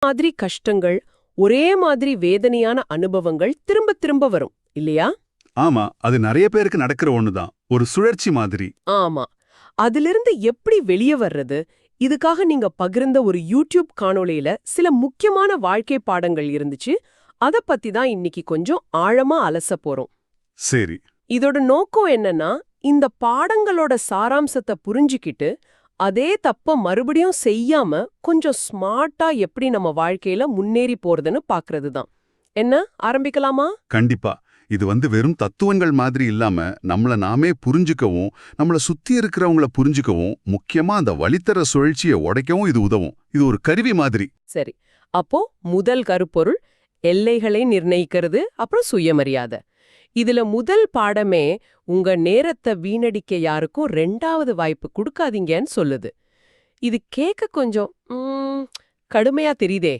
மாதிரி கஷ்டங்கள், ஒரே மாதிரி வேதனையான அனுபவங்கள் திரும்ப திரும்ப வரும் இல்லையா? ஆமா, அது நிறைய பேருக்கு நடக்கிற ஒண்ணுதான். ஒரு சுழற்சி மாதிரி. ஆமா. அதிலிருந்து எப்படி வெளிய வர்றது? இதுக்காக நீங்க பகிர்ந்த ஒரு யூடியூப் காணொளியில சில முக்கியமான வாழ்க்கை பாடங்கள் இருந்துச்சு. அத பத்தி தான் இன்னைக்கு கொஞ்சம் ஆழமா அலசப் போறோம். சரி. இதோட நோக்கம் என்னன்னா, இந்த பாடங்களோட சாராம்சத்தை புரிஞ்சுக்கிட்டு, அதே தப்ப மறுபடியும் செய்யாம கொஞ்சம் ஸ்மார்ட்டா எப்படி நம்ம வாழ்க்கையில முன்னேறி போறதுன்னு பாக்குறது தான். என்ன ஆரம்பிக்கலாமா? கண்டிப்பா. இது வெறும் தத்துவங்கள் மாதிரி இல்லாம, நம்மள நாமே புரிஞ்சுக்கவும், நம்மள சுத்தி இருக்கிறவங்கள புரிஞ்சுக்கவும், முக்கியமா அந்த வழித்தர சுழற்சியை உடைக்கவும் இது உதவும். இது ஒரு கருவி மாதிரி. சரி. அப்போ முதல் கருப்பொருள் எல்லைகளை நிர்ணயிக்கிறது, அப்புறம் சுயமரியாதை. இதுல முதல் பாடமே உங்க நேரத்தை வீணடிக்க யாருக்கும் 2வது வாய்ப்பு கொடுக்காதீங்கன்னு சொல்லுது. இது கேட்க கொஞ்சம் கடுமையா தெரியுதே.